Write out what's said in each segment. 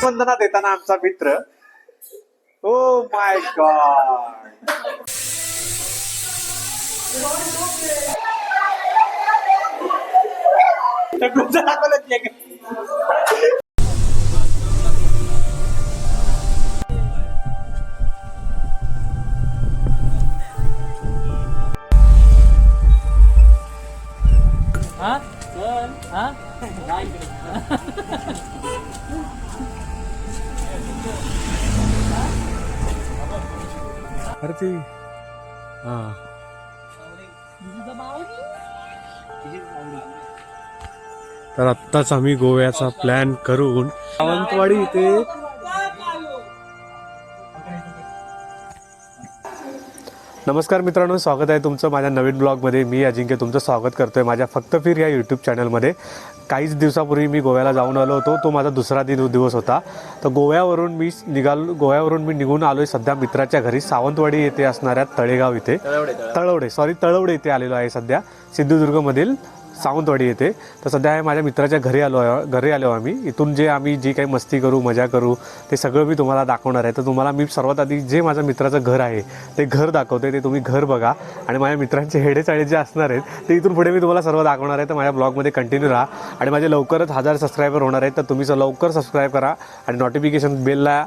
वंदना देताना आमचा मित्र. Oh my God. अरे ती तर आत्ताच आम्ही गोव्याचा प्लॅन करून सावंतवाडी इथे नमस्कार मित्रांनो, स्वागत आहे तुमचं माझ्या नवीन ब्लॉगमध्ये. मी अजिंक्य तुमचं स्वागत करतोय माझ्या फक्त फिर या यूट्यूब चॅनलमध्ये. काहीच दिवसापूर्वी मी गोव्याला जाऊन आलो होतो. तो माझा दुसरा दिवस होता. तर गोव्यावरून मी निघून आलो आहे सध्या मित्राच्या घरी सावंतवाडी येथे असणाऱ्या तळेगाव इथे तळवडे इथे आलेलो आहे सध्या, सिंधुदुर्गमधील सावंतवाडी येथे. तर सध्या आहे माझ्या मित्राच्या घरी आलो आम्ही. इथून आम्ही जी काही मस्ती करू, मजा करू, ते सगळं मी तुम्हाला दाखवणार आहे. तर तुम्हाला मी सर्वात आधी जे माझ्या मित्राचं घर आहे ते घर दाखवते. ते तुम्ही घर बघा आणि माझ्या मित्रांचे हेडेचाळे जे असणार आहेत ते इथून पुढे मी तुम्हाला सर्व दाखवणार आहे. तर माझ्या ब्लॉगमध्ये कंटिन्यू राहा. आणि माझे लवकरच 1000 सबस्क्रायबर होणार आहेत. तर तुम्ही लवकर सबस्क्राईब करा आणि नोटिफिकेशन बेलला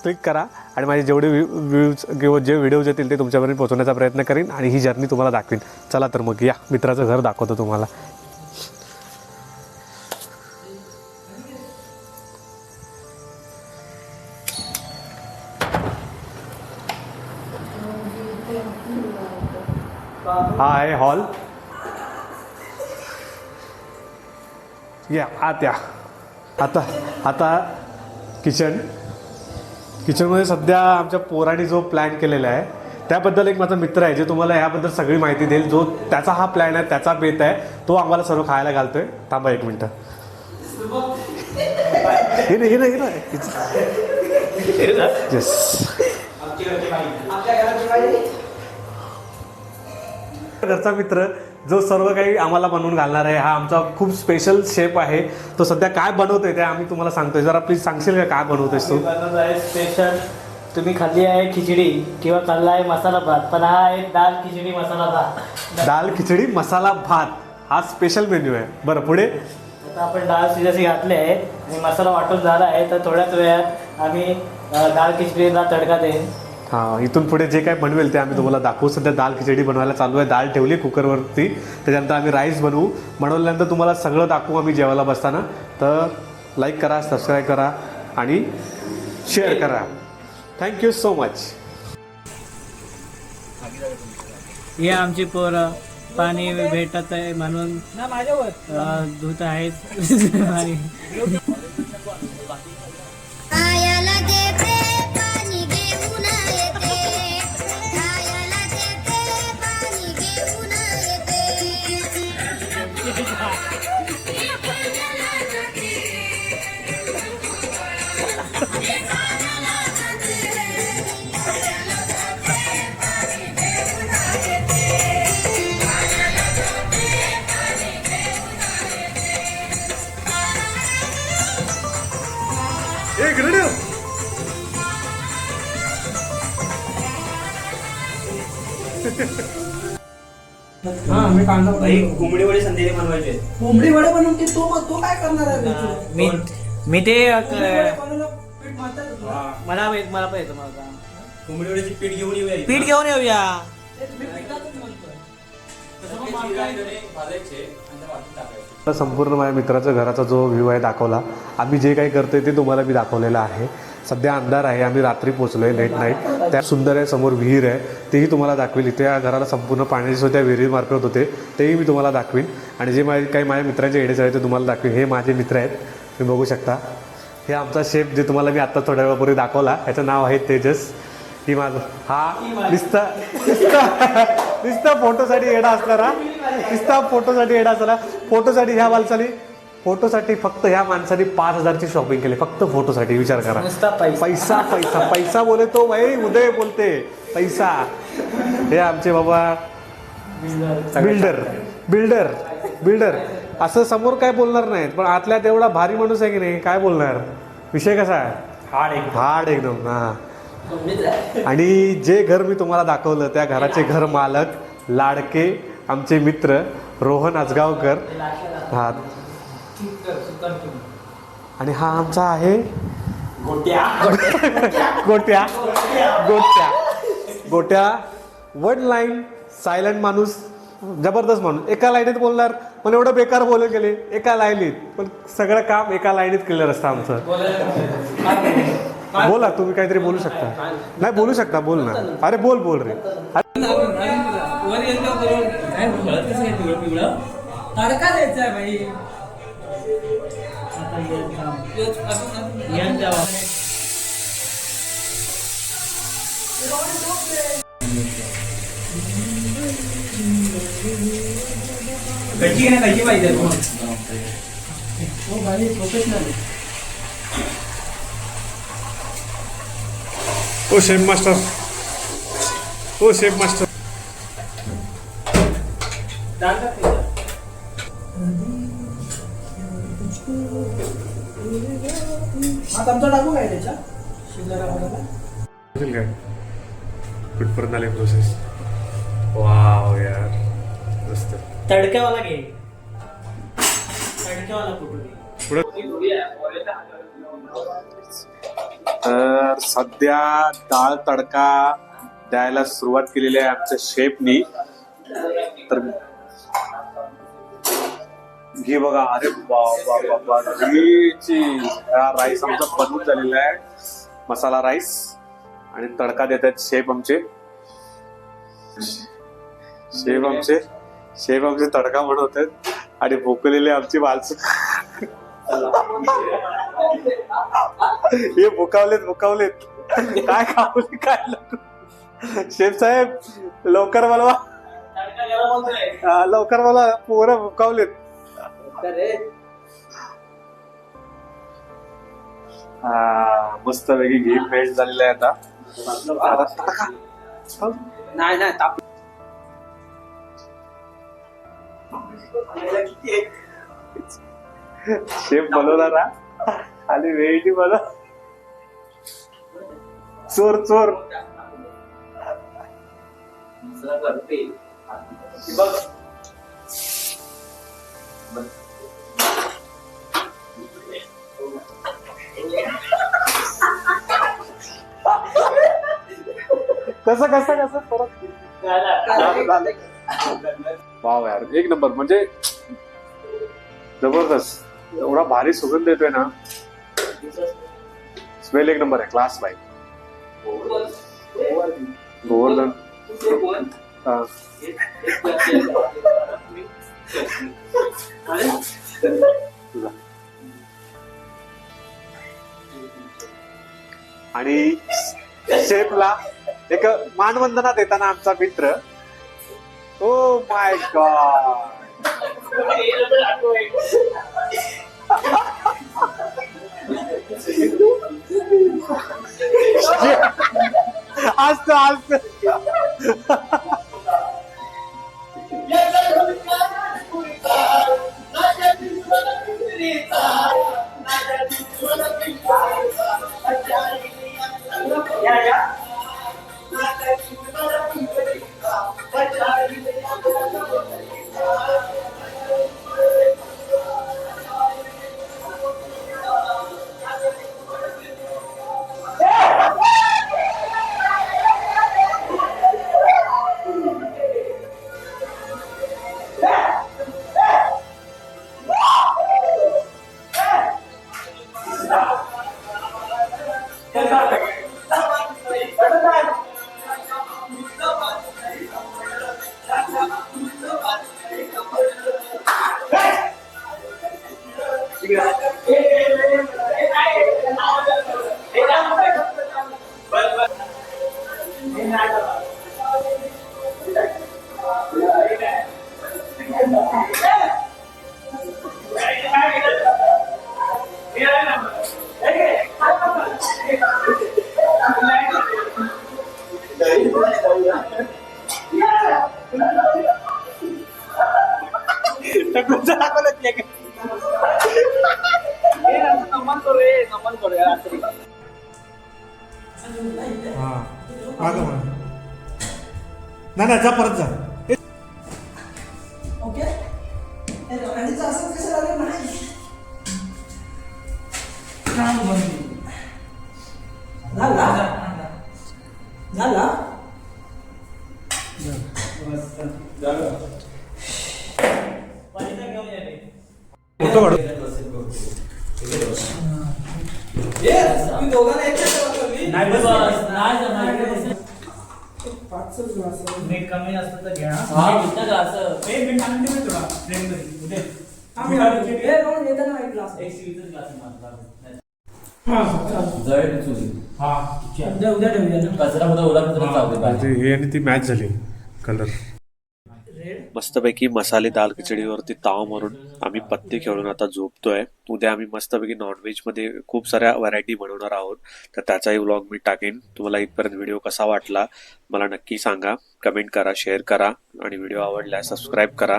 क्लिक करा. आणि माझे जेवढे व्ह्यूज किंवा जे व्हिडिओज येतील ते तुमच्यापर्यंत पोहोचवण्याचा प्रयत्न करीन आणि ही जर्नी तुम्हाला दाखवीन. चला तर मग या मित्राचं घर दाखवतो तुम्हाला. हा आहे हॉल. या आत या. आता किचनमध्ये सध्या आमच्या पोराने जो प्लॅन केलेला आहे त्याबद्दल एक माझा मित्र आहे जे तुम्हाला ह्याबद्दल सगळी माहिती देईल. जो त्याचा हा प्लॅन आहे, त्याचा बेत आहे, तो आम्हाला सर्व खायला घालतोय. थांबा एक मिनटं. हे ना येस. घरचा मित्र जो सर्व काही आम्हाला बनवून घालणार आहे, हा आमचा खूप स्पेशल शेफ आहे. तो सध्या काय बनवतोय ते आम्ही तुम्हाला सांगतोय. जरा प्लीज सांगशील का काय बनवतोयस तू? बनवत आहे स्पेशल. तुम्ही खाल्ली आहे खिचडी किंवा खाल्ला आहे मसाला भात, पण हा आहे दाल खिचडी मसाला भात. दाल खिचडी मसाला भात हा स्पेशल मेन्यू आहे. बरं, पुढे आता आपण डाळ शिजायची घातली आहे आणि मसाला वाटून झाला आहे. तर थोड्याच वेळात आम्ही दाल खिचडीला तडका देईन. हां, इथून पुढे जे काही बनवेल ते आम्ही तुम्हाला दाखवू. सध्या दाल खिचडी बनवायला चालू आहे. डाळ ठेवली कुकरवरती, त्याच्यानंतर आम्ही राईस बनवल्यानंतर तुम्हाला सगळं दाखवू आम्ही जेवायला बसताना. तर लाईक करा, सबस्क्राईब करा आणि शेअर करा. Thank you so much. हे आमची पोरं पाणी भेटत आहे म्हणून धुत आहेत. कोंबडी वडे संध्याकाळी बनवायचे. कोंबडी वडे बनवून तो काय करणार आहे? मी ते मला पण येतं. मला कोंबडी वड्याची पीठ घेऊन येऊया. पीठ घेऊन येऊया. संपूर्ण माझ्या मित्राच्या घराचा जो व्ह्यू आहे दाखवला. आम्ही जे काही करतोय ते तुम्हाला मी दाखवलेलं आहे. सध्या अंधार आहे, आम्ही रात्री पोचलोय, लेट नाईट. त्या सुंदर आहे, समोर विहीर आहे, तेही तुम्हाला दाखवेल. इथे या घराला संपूर्ण पाण्याची सोय त्या विहिरीमार्फत होते, तेही मी तुम्हाला दाखवीन. आणि जे काही माझ्या मित्रांचे एडेच आहे ते तुम्हाला दाखवीन. हे माझे मित्र आहेत, तुम्ही बघू शकता. हे आमचा शेफ जे तुम्हाला मी आत्ता थोड्या वेळापूर्वी दाखवला, ह्याचं नाव आहे तेजस. ही माझं हा नुसता फोटोसाठी येडा असणारा, फोटोसाठी ह्या माणसाने फोटोसाठी फक्त ह्या माणसाने 5000ची शॉपिंग केली फक्त फोटोसाठी. विचार करा. पैसा पैसा पैसा बोले तो भाई उदय बोलते पैसा. हे आमचे बाबा बिल्डर बिल्डर बिल्डर असं समोर काय बोलणार नाहीत, पण आतल्यात एवढा भारी माणूस आहे की नाही, काय बोलणार. विषय कसा आहे, हार्ड एकदम. हा. आणि जे घर मी तुम्हाला दाखवलं त्या घराचे घर मालक लाडके आमचे मित्र रोहन आजगावकर. हा. आणि हा आमचा आहे गोट्या गोट्या गोट्या. वन लाईन सायलेंट माणूस, जबरदस्त माणूस. एका लाईनीत बोलणार, पण एवढं बेकार बोलून गेले एका लाईनीत, पण सगळं काम एका लाईनीत क्लिअर असतं आमचं. बोला, तुम्ही काहीतरी बोलू शकता. नाही बोलू शकता, बोल ना. अरे बोल रे. तडका द्यायचा आहे भाई. कशी आहे ना, कशी पाहिजे हो भाई, प्रोफेशनल. ओ शेफ मास्टर, ओ शेफ मास्टर. आता आमचा टाकू काय त्याच्या शिजलेला बटाटा? काय कुठपर्यंत आले प्रोसेस. वाव यार, मस्त. तडक्यावाला घे, तडक्यावाला कुठे. तर सध्या डाळ तडका द्यायला सुरुवात केलेली आहे आमच्या शेफनी. तर घे बघा. अरे बाबा, राईस आमचा बनवून झालेला आहे, मसाला राईस. आणि तडका देत आहेत शेफ आमचे. शेफ आमचे तडका बनवतात. आणि भोकलेले आमची माणसं हे भुकावलेत काय खावले काय. शेफ साहेब लवकर बोलवा, लवकर बोला, पोरं भुकावलेत. मस्त पैकी घी मेल्ट झालेला आहे आता. नाही ताप. शेफ बनवणार आणि वेळी बनव. चोर कसं परत. वाव यार, एक नंबर. म्हणजे जबरदस्त. एवढा भारी सुगंध येतोय ना, स्मेल एक नंबर आहे. क्लास बाई. गोवर्धन. आणि शेफला एक मानवंदना देताना आमचा मित्र. Oh my God. आज टकलूचं दाखवलं ते काय. ए, नंतर नमन करूया रात्री. हा मागं म्हणा नाही जा परत जा ओके गाडीचं असं कसं लागलं नाही झाला फोटो काढू तुम्ही दोघांना एकच वापरली नाही बस, नाही जमणार. पाचच ग्लास मीठ कमी असतं तर घ्या. येताना एक ग्लास एक स्टीलचाच glass आहे माझा. उद्या ठेवूया ना हे आणि ती मॅच झाली कलर मस्तपैकी मसाले दाल खिचडीवरती ताव मारून आम्ही पत्ते खेळून आता झोपतोय. उद्या आम्ही मस्तपैकी नॉनव्हेज मध्ये खूप साऱ्या व्हरायटी बनवणार आहोत, तर त्याचाही व्लॉग मी टाकेन. तुम्हाला इथपर्यंत व्हिडिओ कसा वाटला मला नक्की सांगा, कमेंट करा, शेअर करा आणि व्हिडिओ आवडल्यास सबस्क्राईब करा.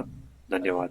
धन्यवाद.